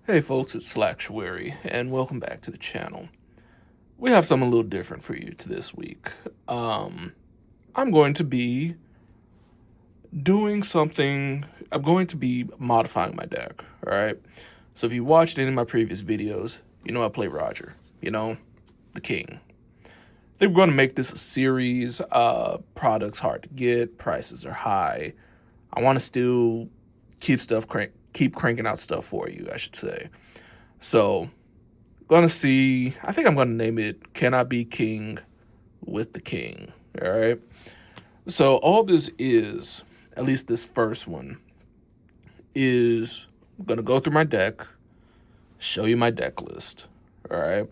Hey folks, it's Slacktuary, and welcome back to the channel. We have something a little different for you to this week. Um, I'm going to be doing something, I'm going to be modifying my deck, alright? So if you watched any of my previous videos, you know I play Roger, the king. They were going to make this a series, products hard to get, prices are high. I want to still keep cranking out stuff for you, I should say. So gonna see. I think I'm gonna name it "Can I Be King with the King?" All right. So all this is, at least this first one, is I'm gonna go through my deck, show you my deck list. All right.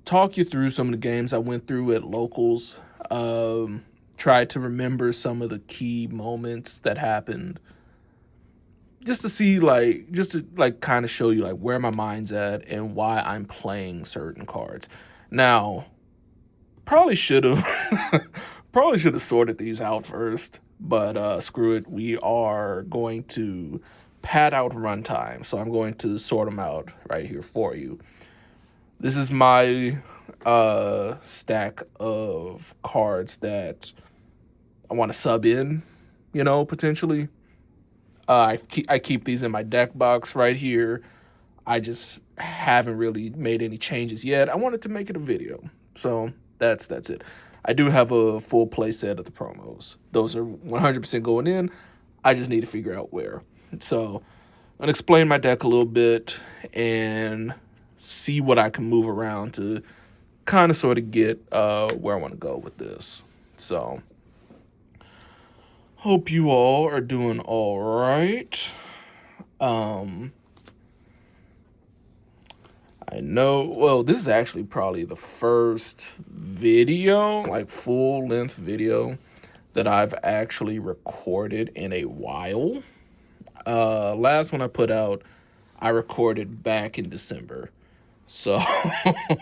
Talk you through some of the games I went through at locals. Try to remember some of the key moments that happened, just to see just to kind of show you where my mind's at and why I'm playing certain cards. Now, probably should have probably should have sorted these out first, but screw it. We are going to pad out runtime, so I'm going to sort them out right here for you. This is my stack of cards that I want to sub in, potentially. I keep these in my deck box right here. I just haven't really made any changes yet. I wanted to make it a video, so that's it. I do have a full play set of the promos. Those are 100% going in. I just need to figure out where. So I'm gonna explain my deck a little bit and see what I can move around to kind of sort of get where I want to go with this. So hope you all are doing all right. Um, I know, well, this is actually probably the first video, like full length video, that I've actually recorded in a while. Last one I put out, I recorded back in December. So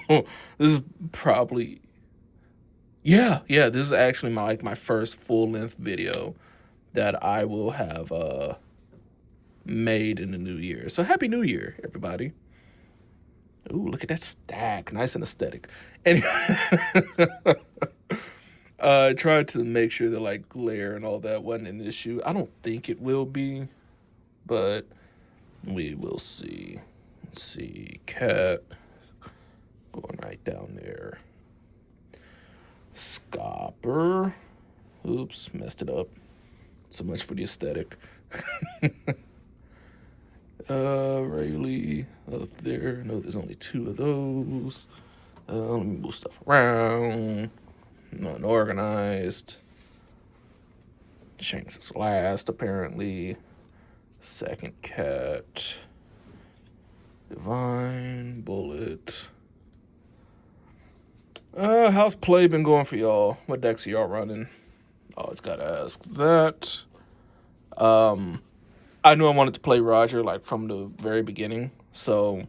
this is probably, yeah, this is actually my first full length video that I will have made in the new year. So happy new year, everybody. Ooh, look at that stack. Nice and aesthetic. Anyway, I tried to make sure that glare and all that wasn't an issue. I don't think it will be, but we will see. Let's see. Cat going right down there. Scopper. Oops, messed it up. So much for the aesthetic. Rayleigh up there. No, there's only two of those. Let me move stuff around. Unorganized. Shanks is last, apparently. Second cat. Divine. Bullet. How's play been going for y'all? What decks are y'all running? Always gotta ask that. I knew I wanted to play Roger from the very beginning. So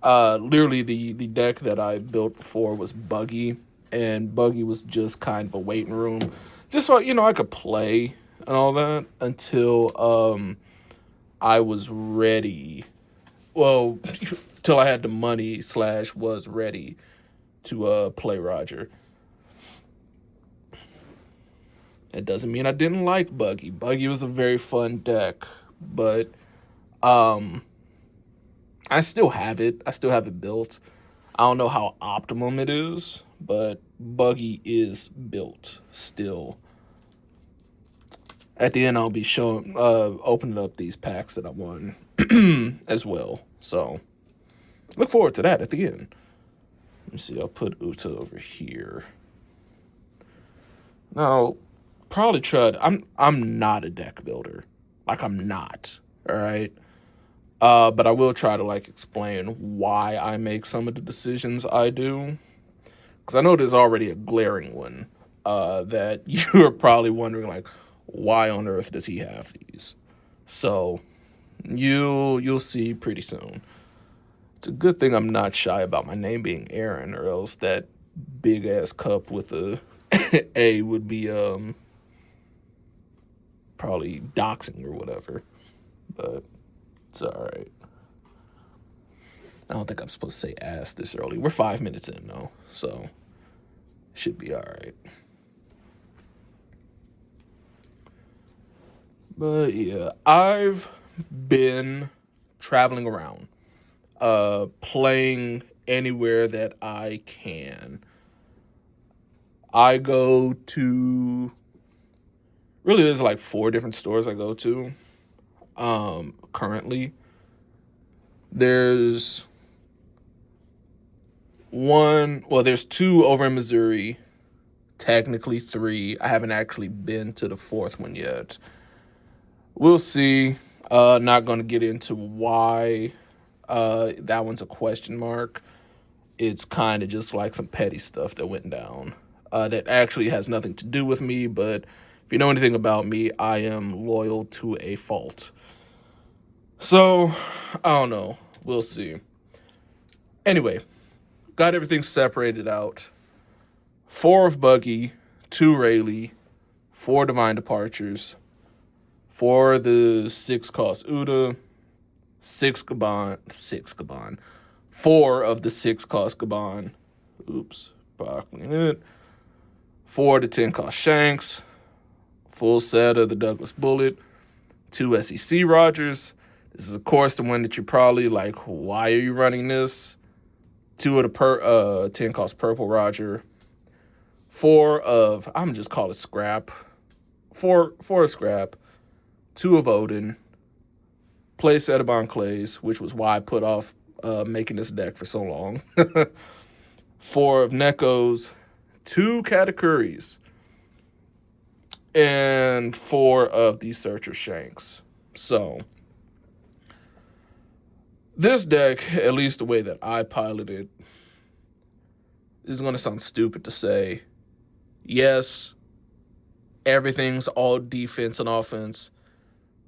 literally the deck that I built before was Buggy, and Buggy was just kind of a waiting room, just so I could play and all that until I was ready. Well, till I had the money / was ready to play Roger. It doesn't mean I didn't like Buggy. Buggy was a very fun deck, but I still have it. I still have it built. I don't know how optimum it is, but Buggy is built still. At the end, I'll be opening up these packs that I won as well. So look forward to that at the end. Let me see. I'll put Uta over here. Now, probably try. I'm not a deck builder. I'm not. All right. But I will try to explain why I make some of the decisions I do, because I know there's already a glaring one that you're probably wondering why on earth does he have these? So you'll see pretty soon. It's a good thing I'm not shy about my name being Aaron, or else that big ass cup with a A would be probably doxing or whatever. But it's all right. I don't think I'm supposed to say ass this early. We're 5 minutes in though, so should be all right. But yeah, I've been traveling around, playing anywhere that I can. I go to, really there's like 4 different stores I go to. Currently, there's there's 2 over in Missouri, technically 3. I haven't actually been to the 4th one yet. We'll see. Not going to get into why that one's a question mark. It's kind of just like some petty stuff that went down that actually has nothing to do with me. But if you know anything about me, I am loyal to a fault. So, I don't know. We'll see. Anyway, got everything separated out. 4 of Buggy, 2 Rayleigh, 4 Divine Departures, 4 the 6 cost Uda, 6 Gabon, 4 of the 6 cost Gabon. Oops, broccoli in it. 4 the 10 cost Shanks, full set of the Douglas Bullet, 2 SEC Rogers. This is, of course, the one that you're probably like, why are you running this? 2 of the 10 cost Purple Roger. 4 of, I'm just call it Scrap. 4 of Scrap. 2 of Odin. Play Sedabon Clays, which was why I put off making this deck for so long. 4 of Nekos. 2 Katakuris. And 4 of the Searcher Shanks. So, this deck, at least the way that I pilot it, is going to sound stupid to say. Yes, everything's all defense and offense,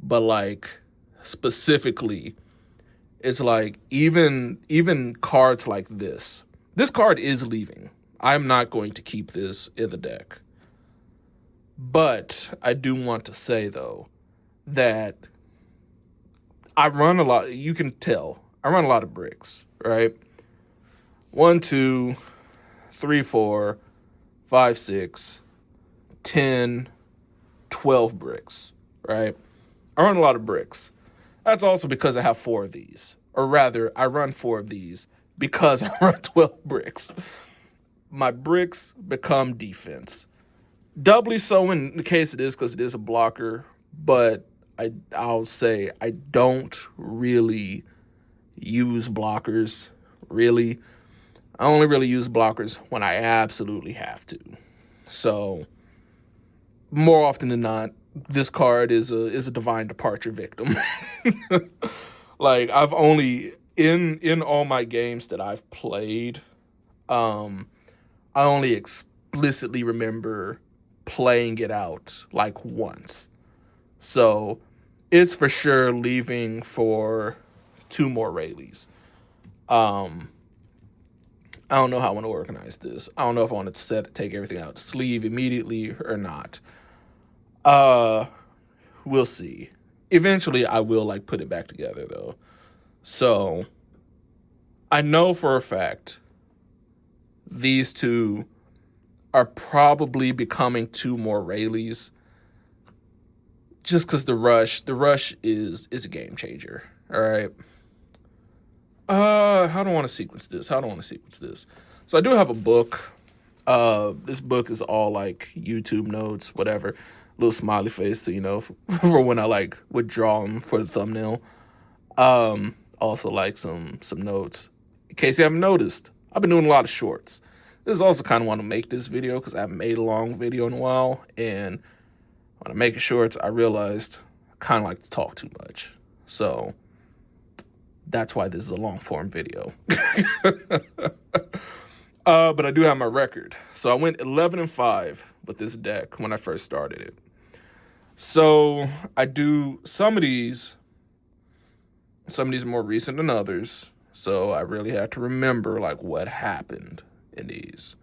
but like specifically, it's like even cards like this. This card is leaving. I'm not going to keep this in the deck. But I do want to say though that I run a lot. You can tell I run a lot of bricks, right? 1, 2, 3, 4, 5, 6, 10, 12 bricks, right? I run a lot of bricks. That's also because I have 4 of these. Or rather, I run 4 of these because I run 12 bricks. My bricks become defense. Doubly so in the case it is because it is a blocker, but I'll say I don't really use blockers, really. I only really use blockers when I absolutely have to. So, more often than not, this card is a Divine Departure victim. Like, I've only, in all my games that I've played, I only explicitly remember playing it out, like, once. So, it's for sure leaving for 2 more Rayleighs. I don't know how I want to organize this. I don't know if I want to take everything out the sleeve immediately or not. We'll see. Eventually, I will like put it back together though. So, I know for a fact these 2 are probably becoming 2 more Rayleighs. Just because the rush is a game changer. All right. How do I want to sequence this? So I do have a book. This book is all like YouTube notes, whatever. Little smiley face, so you know, for when I like would draw them for the thumbnail. Also like some notes. In case you haven't noticed, I've been doing a lot of shorts. This is also kind of want to make this video because I haven't made a long video in a while, and when I'm making shorts, I realized I kind of like to talk too much. So that's why this is a long form video. But I do have my record. So I went 11-5 with this deck when I first started it. So I do some of these are more recent than others. So I really had to remember like what happened in these.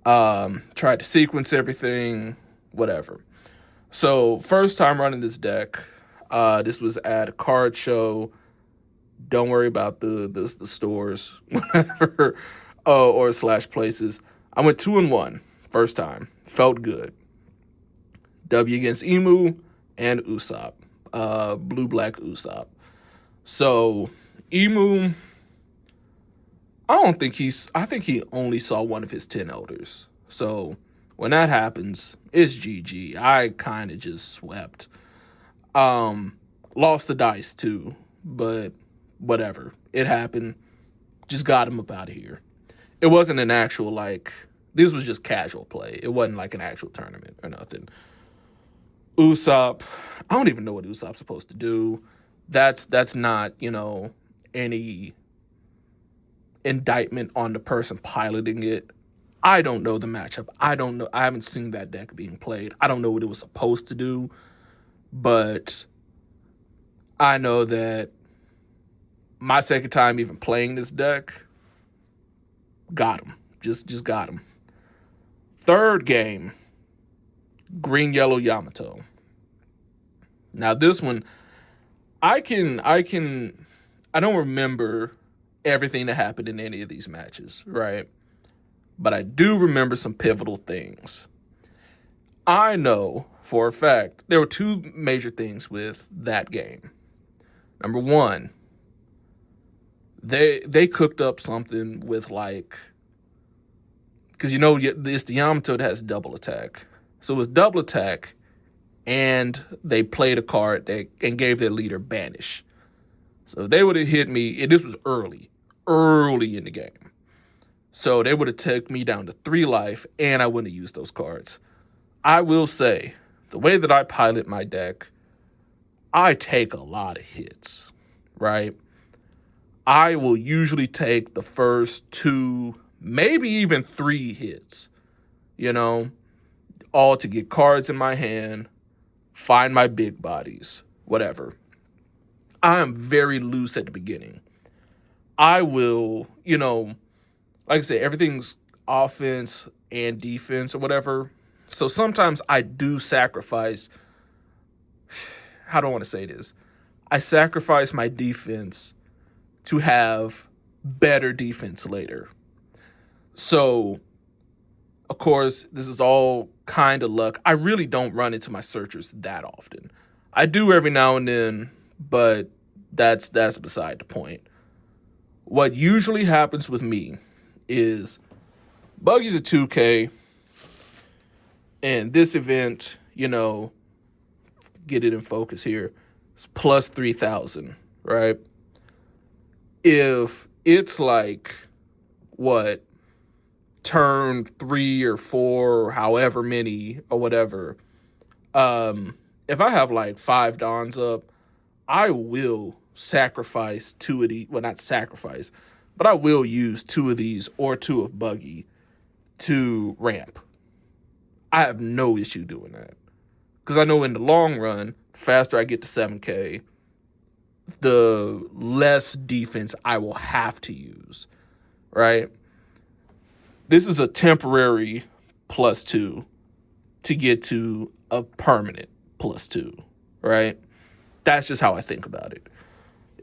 Tried to sequence everything, whatever. So first time running this deck, this was at a card show Don't worry about the stores, whatever, or slash places. I went 2-1 first time. Felt good. W against Emu and Usopp. Blue Black Usopp. So Emu, I think he only saw one of his 10 elders. So when that happens, it's GG. I kind of just swept. Lost the dice too, but whatever. It happened. Just got him up out of here. It wasn't an actual, like, this was just casual play. It wasn't like an actual tournament or nothing. Usopp, I don't even know what Usopp's supposed to do. That's not, any indictment on the person piloting it. I don't know the matchup. I don't know. I haven't seen that deck being played. I don't know what it was supposed to do, but I know that my second time even playing this deck, got him. Just got him. Third game, Green Yellow Yamato. Now this one, I don't remember everything that happened in any of these matches, right? But I do remember some pivotal things. I know for a fact there were two major things with that game. Number one, they cooked up something with, like, because it's the Yamato that has double attack. So it was double attack, and they played a card and gave their leader banish. So if they would have hit me, and this was early in the game. So they would have took me down to 3 life, and I wouldn't have used those cards. I will say, the way that I pilot my deck, I take a lot of hits, right? I will usually take the first 2, maybe even 3 hits, all to get cards in my hand, find my big bodies, whatever. I am very loose at the beginning. I will, like I said, everything's offense and defense or whatever. So sometimes I do sacrifice, how do I want to say this? I sacrifice my defense to have better defense later. So, of course, this is all kind of luck. I really don't run into my searchers that often. I do every now and then, but that's beside the point. What usually happens with me is Buggy's a 2K, and this event, get it in focus here, it's plus 3,000, right? If it's like, turn 3 or 4 or however many or whatever, if I have like 5 Dons up, I will sacrifice 2 of these. Well, not sacrifice, but I will use 2 of these or 2 of Buggy to ramp. I have no issue doing that. Because I know in the long run, the faster I get to 7K, the less defense I will have to use, right? This is a temporary +2 to get to a permanent +2, right? That's just how I think about it.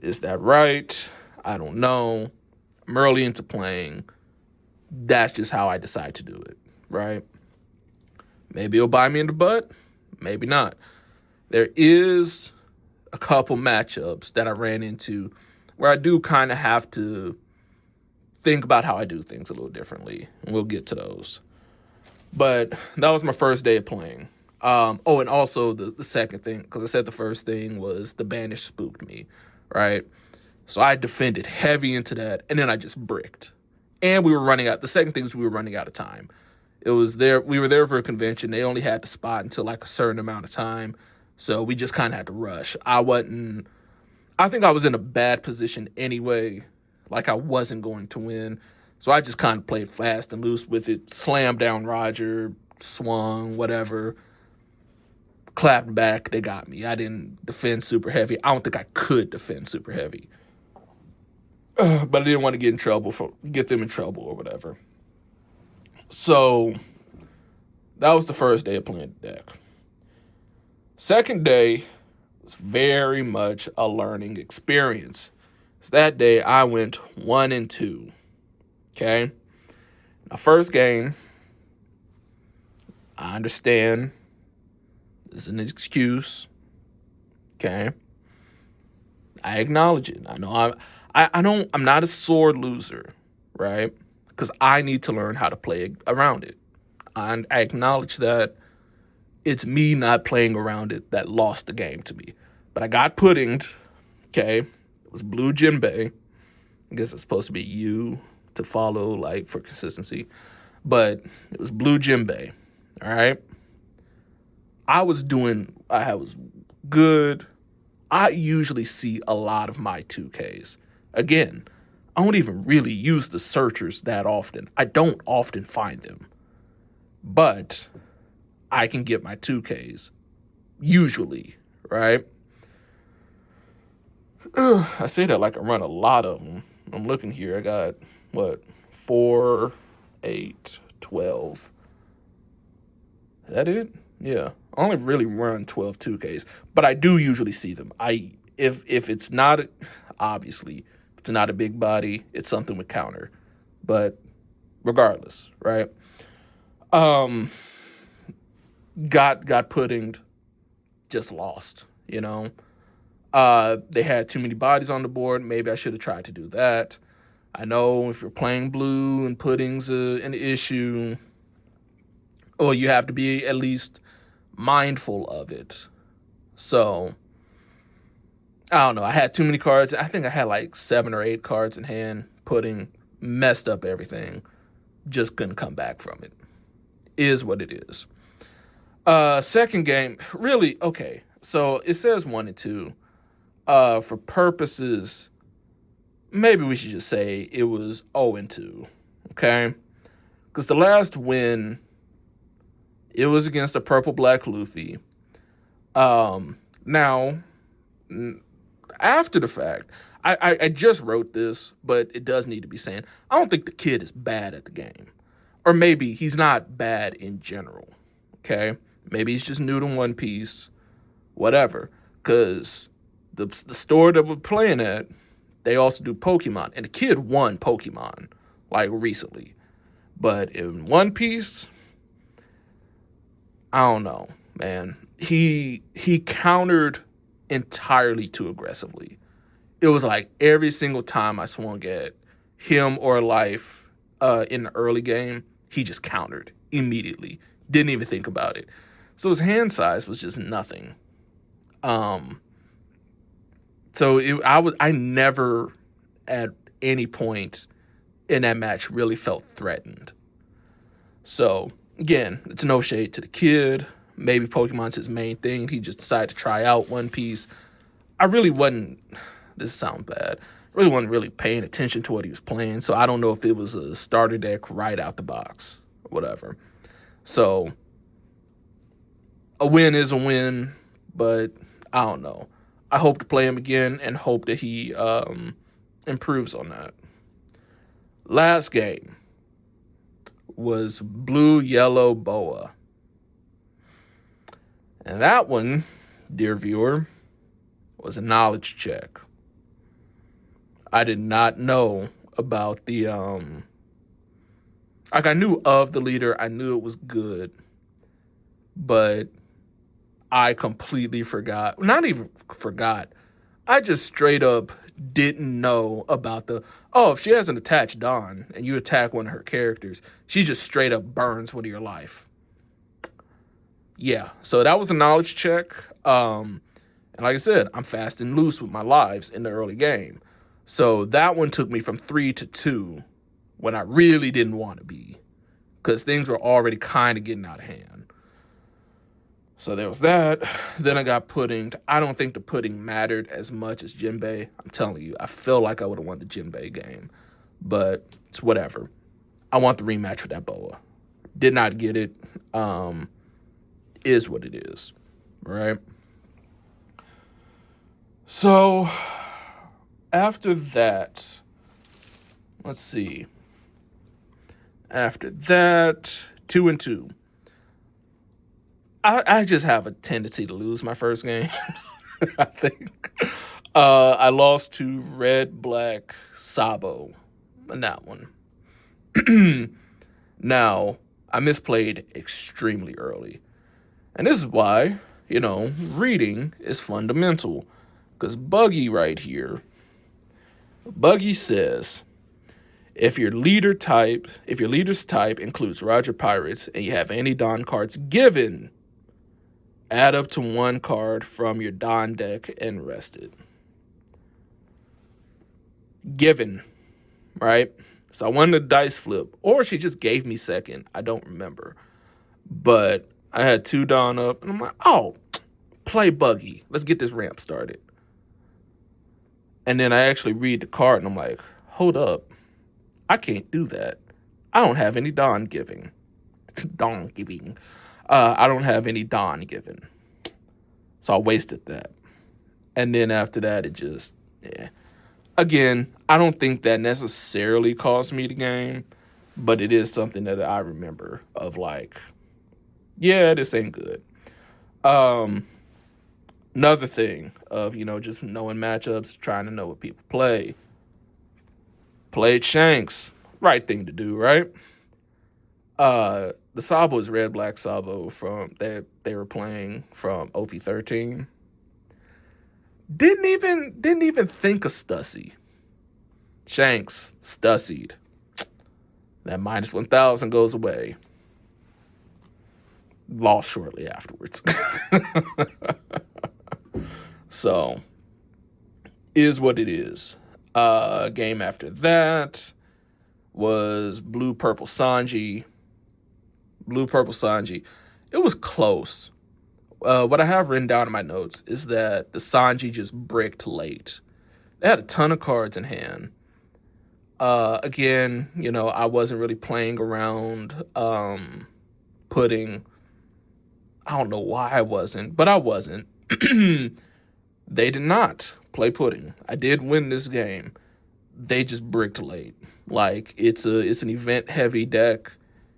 Is that right? I don't know. I'm early into playing. That's just how I decide to do it, right? Maybe it'll bite me in the butt. Maybe not. There is a couple matchups that I ran into where I do kind of have to think about how I do things a little differently, and we'll get to those. But that was my first day of playing. And also the second thing, because I said the first thing was the banish spooked me, right? So I defended heavy into that, and then I just bricked. And we were running out. The second thing is we were running out of time. It was there. We were there for a convention. They only had the spot until like a certain amount of time, so we just kind of had to rush. I think I was in a bad position anyway. Like I wasn't going to win. So I just kind of played fast and loose with it. Slammed down Roger, swung, whatever. Clapped back, they got me. I didn't defend super heavy. I don't think I could defend super heavy. But I didn't want to get them in trouble or whatever. So that was the first day of playing the deck. Second day was very much a learning experience. So that day I went 1-2. Okay. My first game, I understand this is an excuse. Okay. I acknowledge it. I know I'm not a sore loser, right? Because I need to learn how to play around it. I acknowledge that it's me not playing around it that lost the game to me. But I got puddinged. Okay. It was blue Jinbei. I guess it's supposed to be you to follow, like, for consistency. But it was blue Jinbei. All right. I was good. I usually see a lot of my 2Ks. Again, I don't even really use the searchers that often. I don't often find them. But I can get my 2Ks. Usually, right? I say that like I run a lot of them. I'm looking here. I got, 4, 8, 12. Is that it? Yeah. I only really run 12 2Ks, but I do usually see them. If it's not, obviously, if it's not a big body, it's something with counter. But regardless, right? Got puddinged, just lost, you know? They had too many bodies on the board. Maybe I should have tried to do that. I know if you're playing blue and pudding's an issue, or you have to be at least mindful of it. So, I don't know. I had too many cards. I think I had like 7 or 8 cards in hand. Pudding messed up everything. Just couldn't come back from it. Is what it is. Second game, really, okay. So it says 1-2. For purposes, maybe we should just say it was 0-2. Okay? Because the last win, it was against a purple-black Luffy. Now, after the fact, I just wrote this, but it does need to be saying, I don't think the kid is bad at the game. Or maybe he's not bad in general. Okay? Maybe he's just new to One Piece. Whatever. Because the store that we're playing at, they also do Pokemon. And the kid won Pokemon, like, recently. But in One Piece, I don't know, man. He countered entirely too aggressively. It was like every single time I swung at him or Life in the early game, he just countered immediately. Didn't even think about it. So his hand size was just nothing. I never at any point in that match really felt threatened. So again, it's no shade to the kid. Maybe Pokemon's his main thing. He just decided to try out One Piece. I really wasn't, this sounds bad, really wasn't really paying attention to what he was playing. So I don't know if it was a starter deck right out the box or whatever. So a win is a win, but I don't know. I hope to play him again and hope that he improves on that. Last game was Blue Yellow Boa. And that one, dear viewer, was a knowledge check. I did not know about the I knew of the leader, I knew it was good, but I completely forgot. Not even forgot. I just straight up didn't know about if she has an attached Dawn and you attack one of her characters, she just straight up burns one of your life. Yeah, so that was a knowledge check. And like I said, I'm fast and loose with my lives in the early game. So that one took me from 3-2 when I really didn't want to be, because things were already kind of getting out of hand. So there was that. Then I got puddinged. I don't think the pudding mattered as much as Jinbei. I'm telling you, I feel like I would have won the Jinbei game. But it's whatever. I want the rematch with that Boa. Did not get it. Is what it is. Right? So after that, let's see. After that, 2-2. I just have a tendency to lose my first game. I think. I lost to Red Black Sabo in that one. Now, I misplayed extremely early. And this is why, reading is fundamental. Because Buggy right here, Buggy says, if your leader's type includes Roger Pirates and you have any Don cards given, add up to one card from your Don deck and rest it. Given, right? So I won the dice flip, or she just gave me second. I don't remember. But I had 2 Don up, and I'm like, oh, play Buggy. Let's get this ramp started. And then I actually read the card, and I'm like, hold up. I can't do that. I don't have any Don giving. Don giving. I don't have any Don given. So I wasted that. And then after that, it just, yeah. Again, I don't think that necessarily cost me the game, but it is something that I remember of like, yeah, this ain't good. Another thing of, just knowing matchups, trying to know what people play. Played Shanks. Right thing to do, right? The Sabo is Red Black Sabo from they were playing from OP13. Didn't even think of Stussy. Shanks, Stussied. That minus 1,000 goes away. Lost shortly afterwards. So, is what it is. Game after that was Blue Purple Sanji. Blue Purple Sanji. It was close. What I have written down in my notes is that the Sanji just bricked late. They had a ton of cards in hand. Again, I wasn't really playing around putting. I don't know why I wasn't, but I wasn't. They did not play pudding. I did win this game. They just bricked late. Like it's an event heavy deck,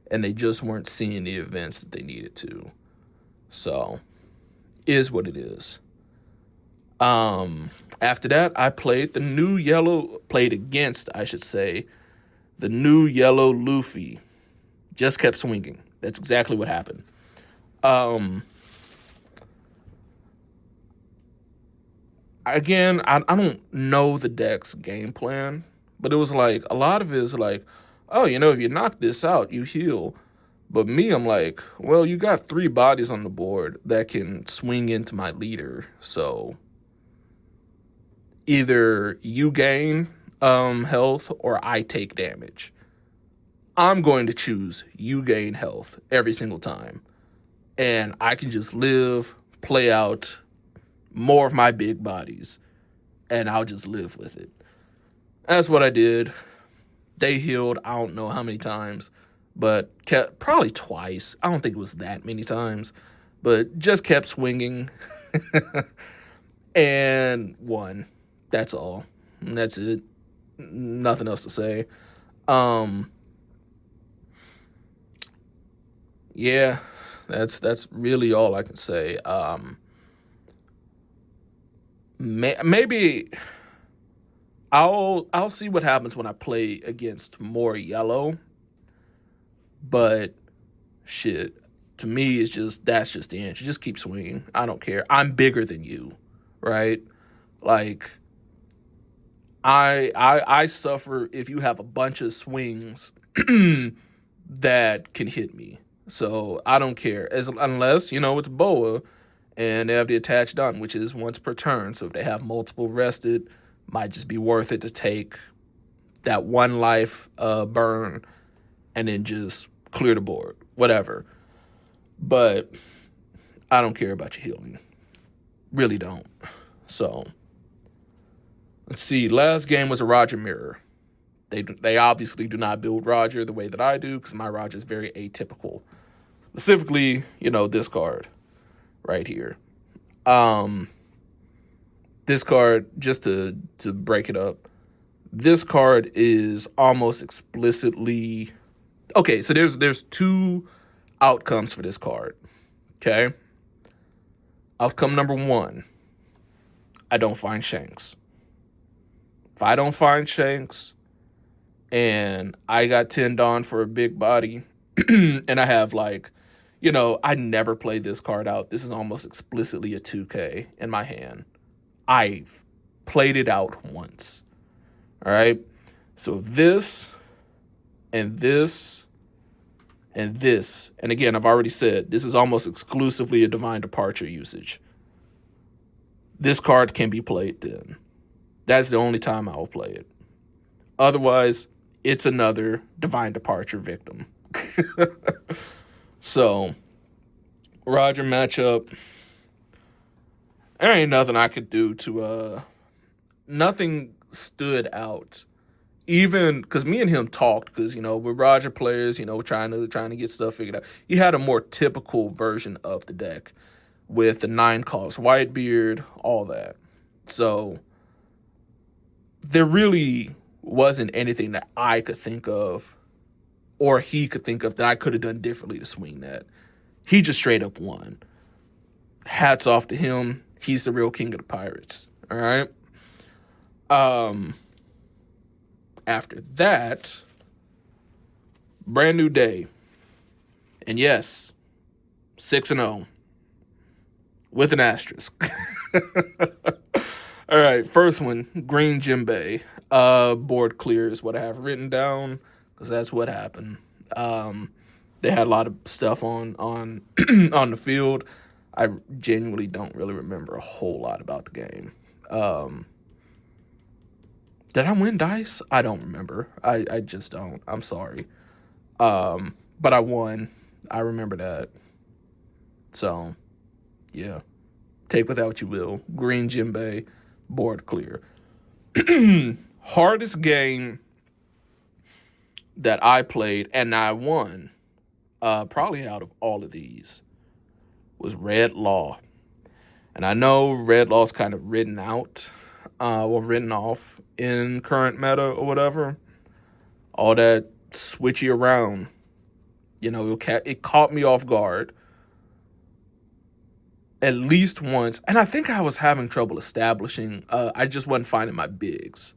and they just weren't seeing the events that they needed to. So, is what it is. After that, I played against, I should say, the new yellow Luffy. Just kept swinging. That's exactly what happened. Again, I don't know the deck's game plan, but it was like, a lot of it is like, oh, if you knock this out, you heal. But me, I'm like, well, you got 3 bodies on the board that can swing into my leader, so either you gain health or I take damage. I'm going to choose you gain health every single time. And I can just live, play out more of my big bodies, and I'll just live with it. That's what I did. They healed, I don't know how many times, but kept probably twice. I don't think it was that many times, but just kept swinging and won. That's all. And that's it. Nothing else to say. Yeah, that's really all I can say. Maybe I'll see what happens when I play against more yellow, but shit, to me that's just the answer. Just keep swinging. I don't care. I'm bigger than you, right? Like I suffer if you have a bunch of swings that can hit me. So I don't care unless it's Boa and they have the attached on, which is once per turn. So if they have multiple rested, might just be worth it to take that 1 life burn and then just clear the board, whatever. But I don't care about your healing, really don't. So let's see. Last game was a Roger mirror. They obviously do not build Roger the way that I do, because my Roger is very atypical. Specifically, this card right here. This card, just to break it up, this card is almost explicitly okay. So there's 2 outcomes for this card. Okay. Outcome number 1. I don't find Shanks. If I don't find Shanks and I got 10 Dawn for a big body, and I have like, I never played this card out. This is almost explicitly a 2K in my hand. I've played it out once. All right. So this and this and this, and again, I've already said this is almost exclusively a Divine Departure usage. This card can be played then. That's the only time I will play it. Otherwise, it's another Divine Departure victim. So, Roger matchup. There ain't nothing I could do to nothing stood out. Even because me and him talked, because we're Roger players, trying to get stuff figured out. He had a more typical version of the deck with the 9-cost Whitebeard, all that. So there really wasn't anything that I could think of or he could think of that I could have done differently to swing that. He just straight up won. Hats off to him. He's the real king of the pirates. All right. After that, brand new day. And yes, 6-0 with an asterisk. All right, first one, Green Jimbei. Board clear is what I have written down because that's what happened. They had a lot of stuff on on the field. I genuinely don't really remember a whole lot about the game. Did I win dice? I don't remember. I just don't. I'm sorry. But I won. I remember that. So, yeah. Take with what you will. Green Jimbei, board clear. Hardest game that I played and I won, probably out of all of these, was Red Law. And I know Red Law's kind of written out, or written off in current meta or whatever. All that switchy around, it caught me off guard at least once. And I think I was having trouble establishing. I just wasn't finding my bigs.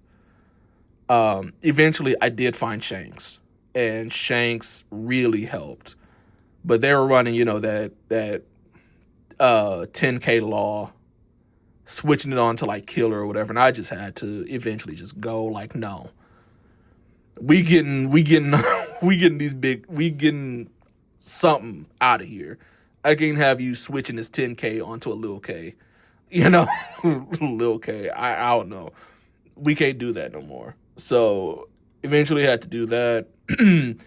Eventually, I did find Shanks, and Shanks really helped. But they were running, that 10K Law, switching it on to like Killer or whatever, and I just had to eventually just go like, no, we getting we getting something out of here. I can't have you switching this 10K onto a Lil K, Lil K. I don't know. We can't do that no more. So eventually I had to do that, and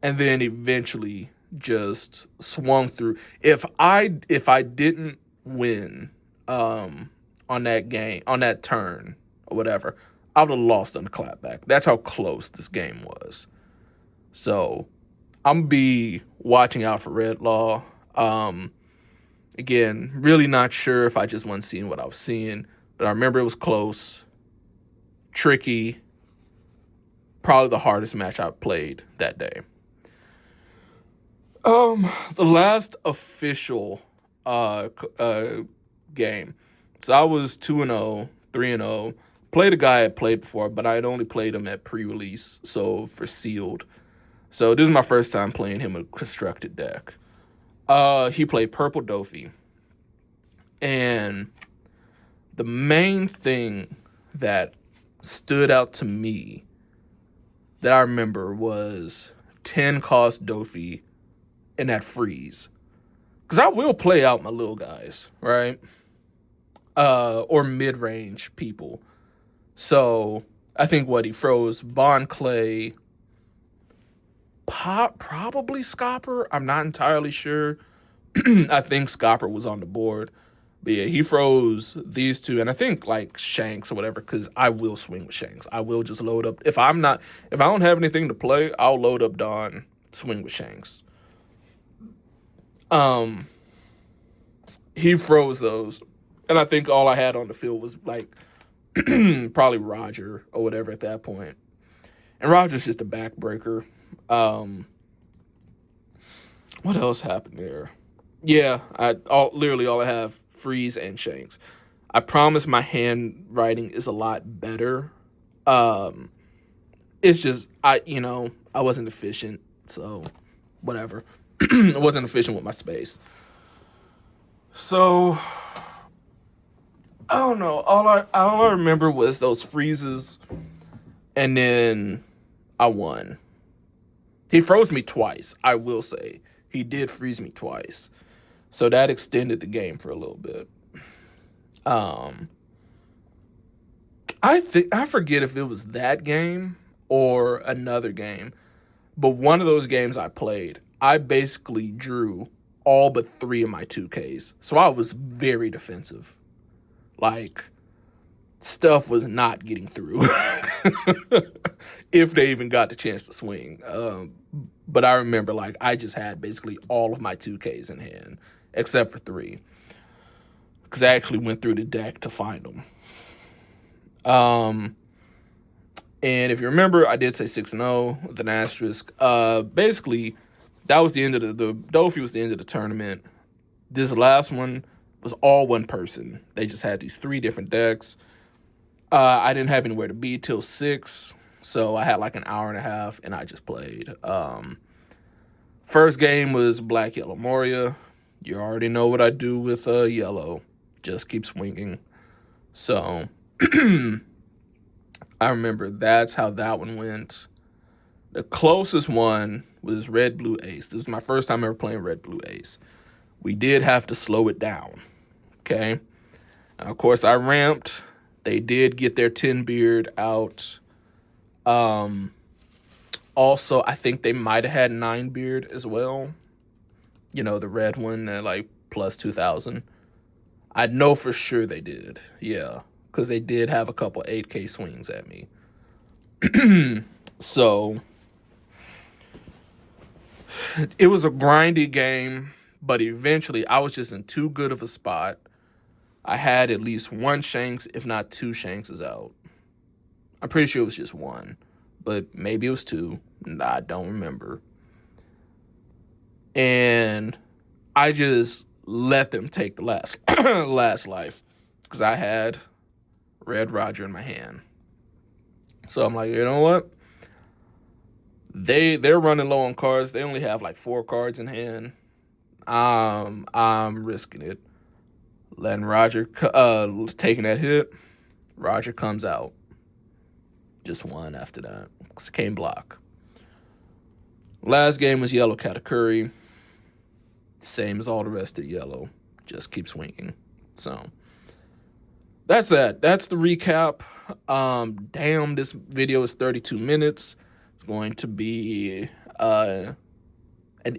then eventually just swung through. If I didn't win on that game, on that turn or whatever, I would have lost on the clapback. That's how close this game was. So I'm gonna be watching out for Red Law. Again, really not sure if I just wasn't seeing what I was seeing, but I remember it was close, tricky, probably the hardest match I played that day. The last official game. So I was 2-0, 3-0. Played a guy I had played before, but I had only played him at pre-release, so for sealed. So this is my first time playing him a constructed deck. He played Purple Dofi. And the main thing that stood out to me that I remember was 10-cost Dofi and that freeze. Because I will play out my little guys, right? Or mid-range people. So I think he froze Bond Clay, probably Scopper. I'm not entirely sure. I think Scopper was on the board. But yeah, he froze these two, and I think like Shanks or whatever, because I will swing with Shanks. I will just load up. If I don't have anything to play, I'll load up Dawn, swing with Shanks. He froze those, and I think all I had on the field was like probably Roger or whatever at that point. And Roger's just a backbreaker. What else happened there? Yeah, literally all I have, freeze and Shanks. I promise my handwriting is a lot better. Um, it's just I wasn't efficient, so whatever. I wasn't efficient with my space. So I don't know. All I remember was those freezes, and then I won. He froze me twice. I will say he did freeze me twice, so that extended the game for a little bit. Um, I forget if it was that game or another game, but one of those games I played, I basically drew all but three of my 2Ks. So I was very defensive. Like, stuff was not getting through if they even got the chance to swing. But I remember, like, I just had basically all of my 2Ks in hand, except for three, because I actually went through the deck to find them. Um, and if you remember, I did say 6-0 with an asterisk. Basically, that was the end of the Dofi was the end of the tournament. This last one was all one person. They just had these three different decks. I didn't have anywhere to be till 6, so I had like an hour and a half, and I just played. First game was Black Yellow Moria. You already know what I do with yellow. Just keep swinging. So I remember that's how that one went. The closest one was Red Blue Ace. This was my first time ever playing Red Blue Ace. We did have to slow it down. Okay. Now, of course, I ramped. They did get their Tin Beard out. Also, I think they might have had 9 Beard as well. You know, the red one at like plus 2,000. I know for sure they did. Yeah, because they did have a couple 8K swings at me. So it was a grindy game, but eventually I was just in too good of a spot. I had at least one Shanks, if not 2 Shankses out. I'm pretty sure it was just one, but maybe it was 2. I don't remember. And I just let them take the last last life because I had Red Roger in my hand. So I'm like, you know what? They're running low on cards. They only have like 4 cards in hand. I'm risking it. Letting Roger taking that hit. Roger comes out. Just one after that. Came block. Last game was Yellow Katakuri. Same as all the rest of Yellow. Just keep swinging. So that's that. That's the recap. Damn, this video is 32 minutes. It's going to be an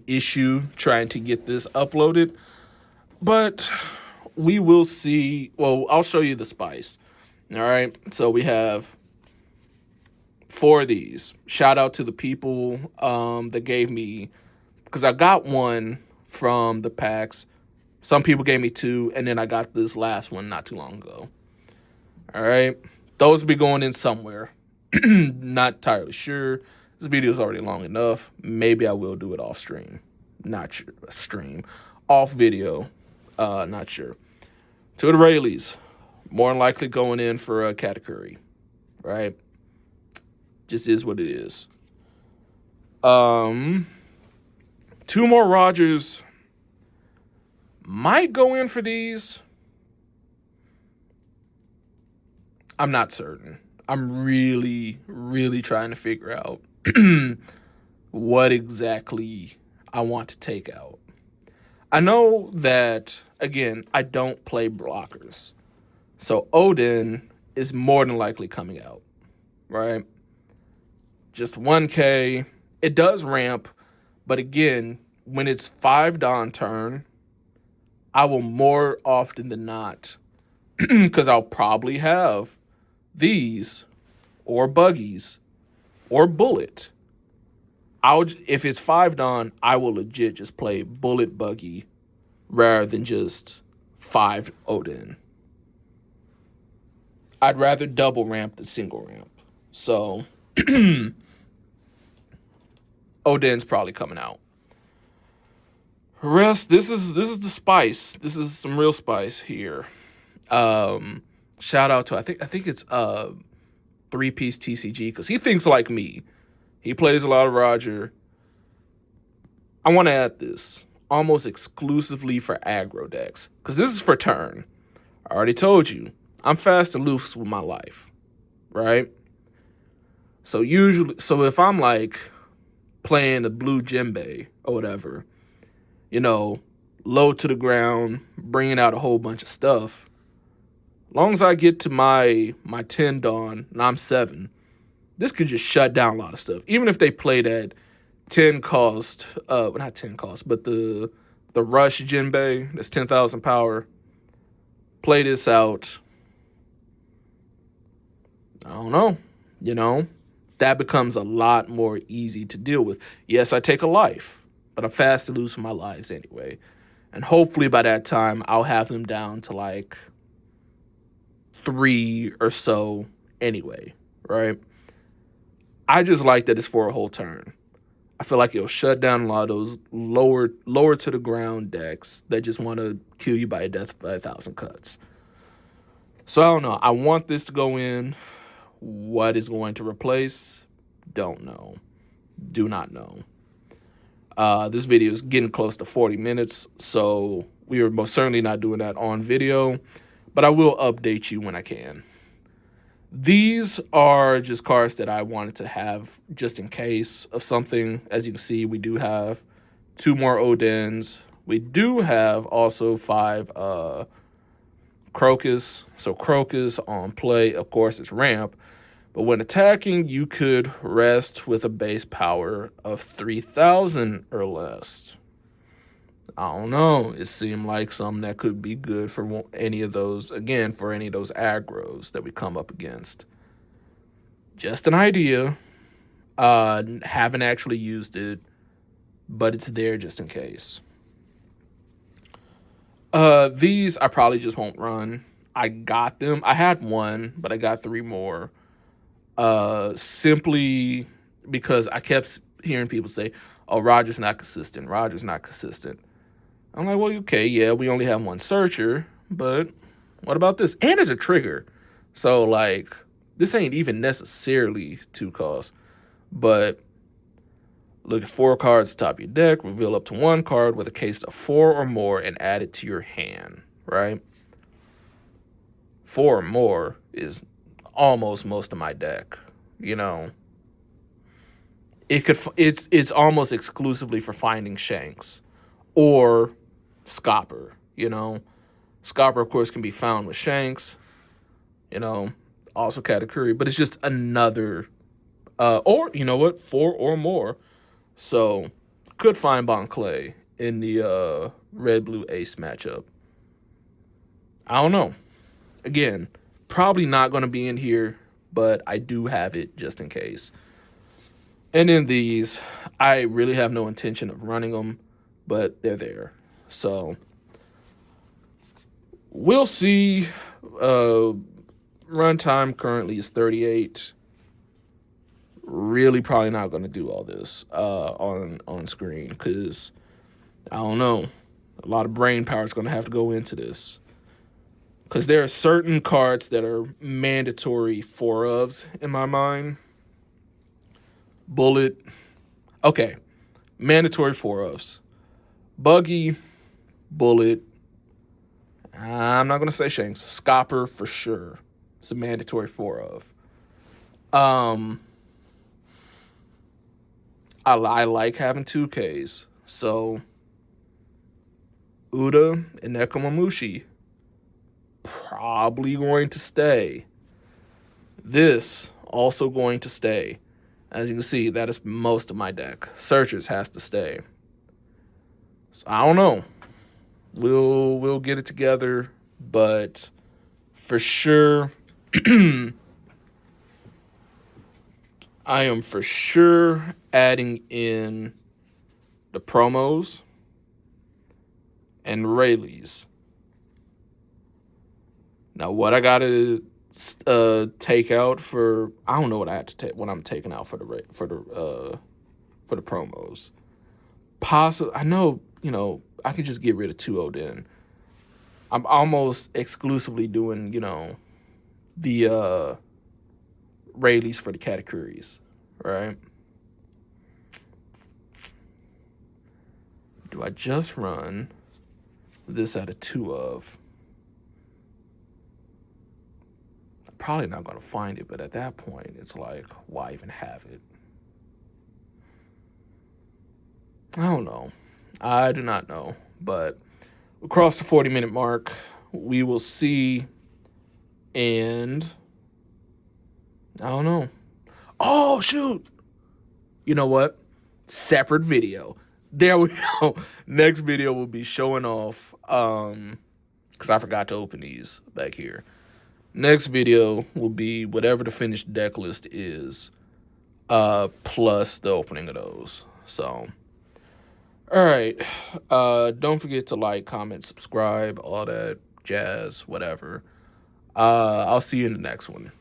issue trying to get this uploaded. But we will see. Well, I'll show you the spice. All right. So we have 4 of these. Shout out to the people that gave me, because I got one from the packs. Some people gave me 2, and then I got this last one not too long ago. All right. Those will be going in somewhere. Not entirely sure. This video is already long enough. Maybe I will do it off stream. Not sure. Stream. Off video. Not sure. To the Rayleighs. More than likely going in for a Katakuri. Right? Just is what it is. 2 more Rogers. Might go in for these. I'm not certain. I'm really, really trying to figure out what exactly I want to take out. I know that, again, I don't play blockers. So Odin is more than likely coming out, right? Just 1K. It does ramp, but again, when it's 5 Dawn turn, I will more often than not, because I'll probably have these or buggies or bullet. If it's 5 Dawn, I will legit just play bullet buggy rather than just 5 Odin. I'd rather double ramp than single ramp. So Odin's probably coming out. Rest, this is the spice. This is some real spice here. Um, Shout out to I think it's 3-piece TCG because he thinks like me. He plays a lot of Roger. I want to add this almost exclusively for aggro decks because this is for turn. I already told you I'm fast and loose with my life, right? So if I'm like playing the blue djembe or whatever, low to the ground, bringing out a whole bunch of stuff. Long as I get to my 10 Dawn and I'm 7, this could just shut down a lot of stuff. Even if they play that 10 cost, well, not 10 cost, but the Rush djembe, that's 10,000 power. Play this out. I don't know. That becomes a lot more easy to deal with. Yes, I take a life, but I'm fast to lose my lives anyway. And hopefully by that time, I'll have them down to like 3 or so anyway, right? I just like that it's for a whole turn. I feel like it'll shut down a lot of those lower to the ground decks that just want to kill you by a death by 1,000 cuts. So I don't know. I want this to go in. What is going to replace? Don't know. Do not know. This video is getting close to 40 minutes, so we are most certainly not doing that on video, but I will update you when I can. These are just cards that I wanted to have just in case of something. As you can see, we do have 2 more Odins. We do have also 5 Crocus. So Crocus on play, of course, it's ramp. But when attacking, you could rest with a base power of 3,000 or less. I don't know. It seemed like something that could be good for any of those, again, for any of those aggros that we come up against. Just an idea. Haven't actually used it, but it's there just in case. These I probably just won't run. I got them. I had 1, but I got 3 more. Simply because I kept hearing people say, oh, Roger's not consistent. Roger's not consistent. I'm like, well, okay, yeah, we only have 1 searcher, but what about this? And it's a trigger. So, like, this ain't even necessarily 2 costs. But look at 4 cards at the top of your deck, reveal up to 1 card with a case of 4 or more and add it to your hand, right? 4 or more is almost most of my deck, It's almost exclusively for finding Shanks or Scopper, Scopper, of course, can be found with Shanks, also Katakuri, but it's just another, or, 4 or more. So, could find Bon Clay in the red-blue ace matchup. I don't know. Again, probably not going to be in here, but I do have it just in case. And in these, I really have no intention of running them, but they're there. So, we'll see. Runtime currently is 38. Really probably not going to do all this on screen because, I don't know, a lot of brain power is going to have to go into this. Because there are certain cards that are mandatory 4-ofs in my mind. Bullet. Okay. Mandatory 4-ofs. Buggy. Bullet. I'm not going to say Shanks. Scopper for sure. It's a mandatory 4-of. I like having 2Ks. So, Uda and Nekomamushi probably going to stay. This also going to stay. As you can see, that is most of my deck. Searchers has to stay. So I don't know. We'll get it together, but for sure, I am for sure adding in the promos and Rayleighs. Now, what I gotta take out for, I don't know what I have to take when I'm taking out for the promos. I know, I can just get rid of 2 Odin. I'm almost exclusively doing, the Rayleighs for the Katakuris, right? Do I just run this out of 2 of? I'm probably not going to find it, but at that point, it's like, why even have it? I don't know. I do not know. But across the 40-minute mark, we will see. And I don't know. Oh, shoot. You know what? Separate video. There we go. Next video will be showing off, because I forgot to open these back here. Next video will be whatever the finished deck list is, plus the opening of those. So, all right. Don't forget to like, comment, subscribe, all that jazz, whatever. I'll see you in the next one.